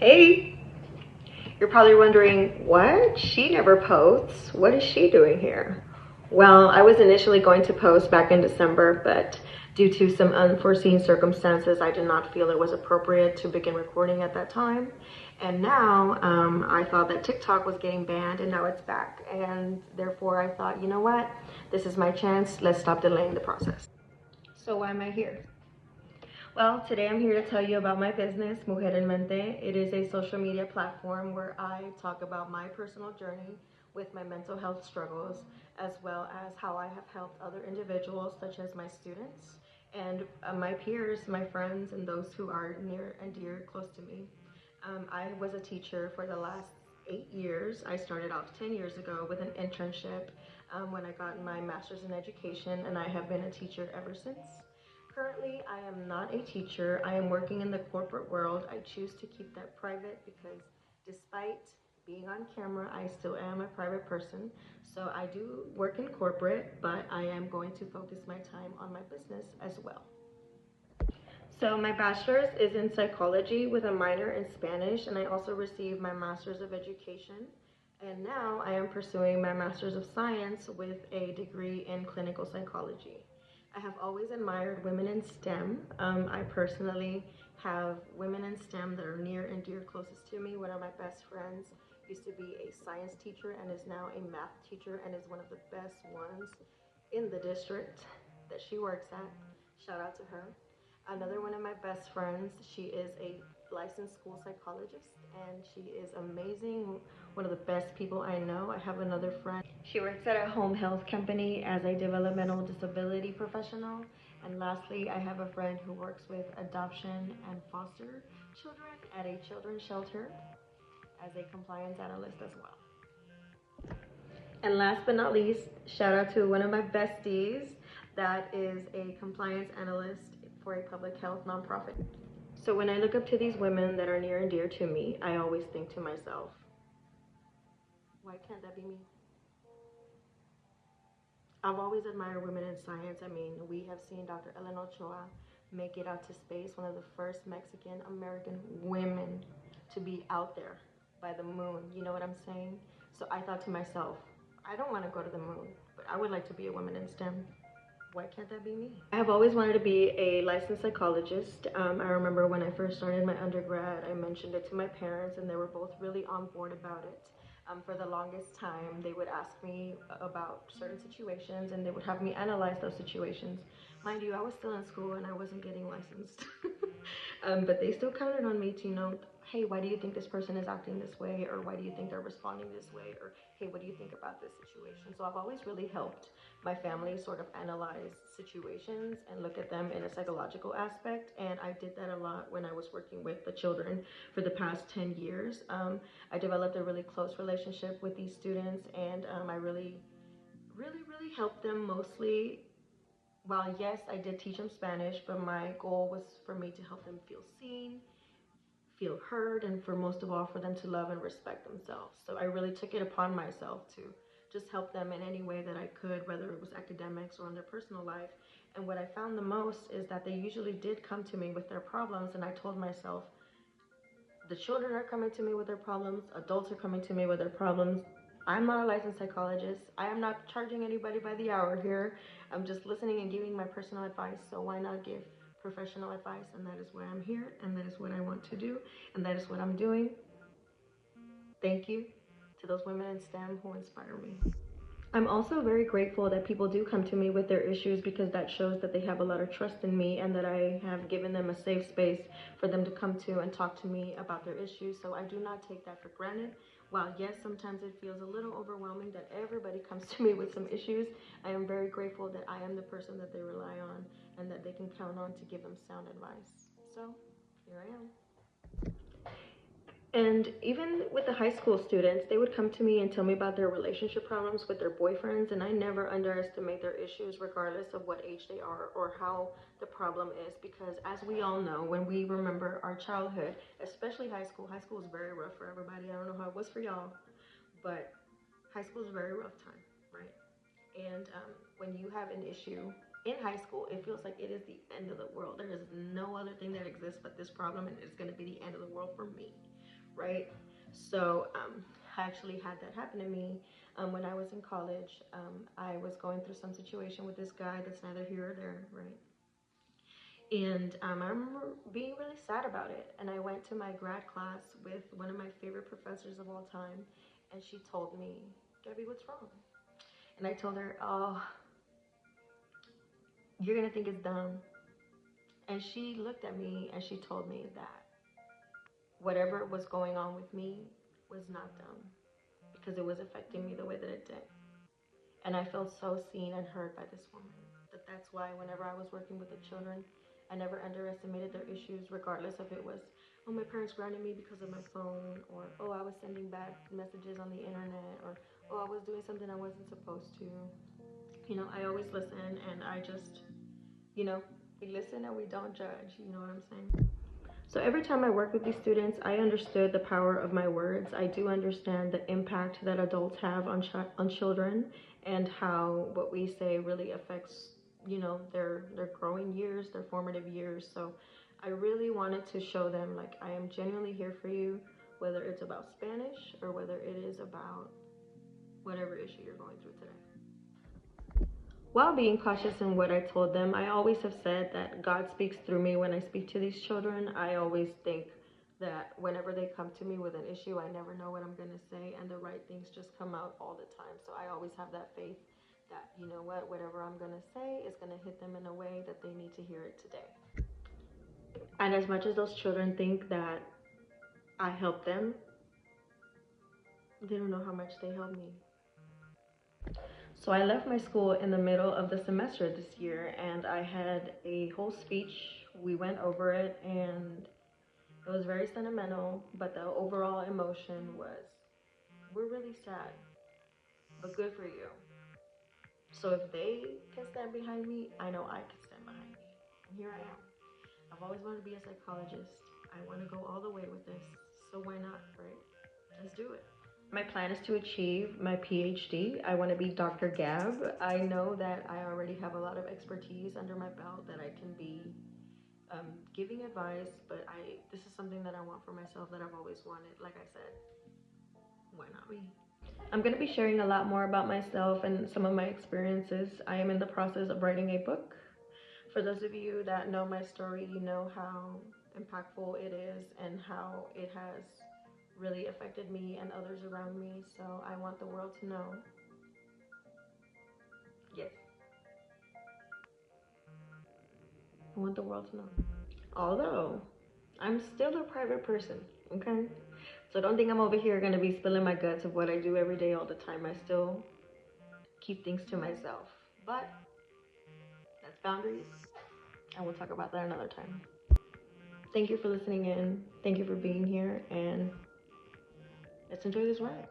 Hey, you're probably wondering, what? She never posts. What is she doing here? Well, I was initially going to post back in December, but due to some unforeseen circumstances, I did not feel it was appropriate to begin recording at that time. And now I thought that TikTok was getting banned and now it's back. And therefore, I thought, you know what? This is my chance. Let's stop delaying the process. So, why am I here? Well, today I'm here to tell you about my business, Mujer, Mente. It is a social media platform where I talk about my personal journey with my mental health struggles, as well as how I have helped other individuals, such as my students and my peers, my friends, and those who are near and dear close to me. I was a teacher for the last 8 years. I started off 10 years ago with an internship when I got my master's in education, and I have been a teacher ever since. Currently, I am not a teacher. I am working in the corporate world. I choose to keep that private because despite being on camera, I still am a private person. So I do work in corporate, but I am going to focus my time on my business as well. So my bachelor's is in psychology with a minor in Spanish, and I also received my master's of education. And now I am pursuing my master's of science with a degree in clinical psychology. I have always admired women in STEM. I personally have women in STEM that are near and dear closest to me. One of my best friends used to be a science teacher and is now a math teacher and is one of the best ones in the district that she works at. Shout out to her. Another one of my best friends, she is a licensed school psychologist and she is amazing. One of the best people I know. I have another friend. She works at a home health company as a developmental disability professional. And lastly, I have a friend who works with adoption and foster children at a children's shelter as a compliance analyst as well. And last but not least, shout out to one of my besties that is a compliance analyst for a public health nonprofit. So when I look up to these women that are near and dear to me, I always think to myself, why can't that be me? I've always admired women in science. I mean, we have seen Dr. Ellen Ochoa make it out to space, one of the first Mexican American women to be out there by the moon. You know what I'm saying? So I thought to myself, I don't want to go to the moon, but I would like to be a woman in STEM. Why can't that be me? I have always wanted to be a licensed psychologist. I remember when I first started my undergrad, I mentioned it to my parents, and they were both really on board about it. For the longest time, they would ask me about certain situations, and they would have me analyze those situations. Mind you, I was still in school and I wasn't getting licensed. But they still counted on me to, hey, why do you think this person is acting this way? Or why do you think they're responding this way? Or hey, what do you think about this situation? So I've always really helped my family sort of analyze situations and look at them in a psychological aspect. And I did that a lot when I was working with the children for the past 10 years. I developed a really close relationship with these students, and I really helped them mostly. While yes, I did teach them Spanish, but my goal was for me to help them feel seen, feel heard, and for most of all, for them to love and respect themselves. So I really took it upon myself to just help them in any way that I could, whether it was academics or in their personal life. And what I found the most is that they usually did come to me with their problems, and I told myself, the children are coming to me with their problems, adults are coming to me with their problems. I'm not a licensed psychologist. I am not charging anybody by the hour here. I'm just listening and giving my personal advice. So why not give professional advice? And that is why I'm here, and that is what I want to do, and that is what I'm doing. Thank you to those women in STEM who inspire me. I'm also very grateful that people do come to me with their issues because that shows that they have a lot of trust in me and that I have given them a safe space for them to come to and talk to me about their issues. So I do not take that for granted. While yes, sometimes it feels a little overwhelming that everybody comes to me with some issues, I am very grateful that I am the person that they rely on and that they can count on to give them sound advice. So here I am. And even with the high school students, they would come to me and tell me about their relationship problems with their boyfriends, and I never underestimate their issues, regardless of what age they are or how the problem is. Because as we all know, when we remember our childhood, especially high school is very rough for everybody. I don't know how it was for y'all, but high school is a very rough time, right? And when you have an issue in high school, it feels like it is the end of the world. There is no other thing that exists but this problem, and it's going to be the end of the world for me. right? So I actually had that happen to me when I was in college. I was going through some situation with this guy that's neither here or there, right? And I remember being really sad about it. And I went to my grad class with one of my favorite professors of all time. And she told me, Gabby, what's wrong? And I told her, oh, you're gonna think it's dumb. And she looked at me and she told me that whatever was going on with me was not dumb because it was affecting me the way that it did. And I felt so seen and heard by this woman that's why whenever I was working with the children, I never underestimated their issues, regardless if it was, oh, my parents grounded me because of my phone, or oh, I was sending bad messages on the internet, or oh, I was doing something I wasn't supposed to. You know, I always listen, and I just, you know, we listen and we don't judge. You know what I'm saying? So every time I work with these students, I understood the power of my words. I do understand the impact that adults have on children, and how what we say really affects, you know, their growing years, their formative years. So I really wanted to show them, like, I am genuinely here for you, whether it's about Spanish or whether it is about whatever issue you're going through today. While being cautious in what I told them, I always have said that God speaks through me when I speak to these children. I always think that whenever they come to me with an issue, I never know what I'm going to say, and the right things just come out all the time. So I always have that faith that, you know what, whatever I'm going to say is going to hit them in a way that they need to hear it today. And as much as those children think that I help them, they don't know how much they help me. So I left my school in the middle of the semester this year, and I had a whole speech. We went over it, and it was very sentimental, but the overall emotion was, we're really sad, but good for you. So if they can stand behind me, I know I can stand behind me. And here I am. I've always wanted to be a psychologist. I want to go all the way with this, so why not, right? Let's do it. My plan is to achieve my PhD. I want to be Dr. Gab. I know that I already have a lot of expertise under my belt that I can be giving advice, but this is something that I want for myself, that I've always wanted. Like I said, why not me? I'm going to be sharing a lot more about myself and some of my experiences. I am in the process of writing a book. For those of you that know my story, you know how impactful it is and how it has really affected me and others around me. So I want the world to know. Yes, I want the world to know. Although I'm still a private person, okay? So don't think I'm over here gonna be spilling my guts of what I do every day all the time. I still keep things to myself. But that's boundaries, and we'll talk about that another time. Thank you for listening in. Thank you for being here, and let's enjoy this ride.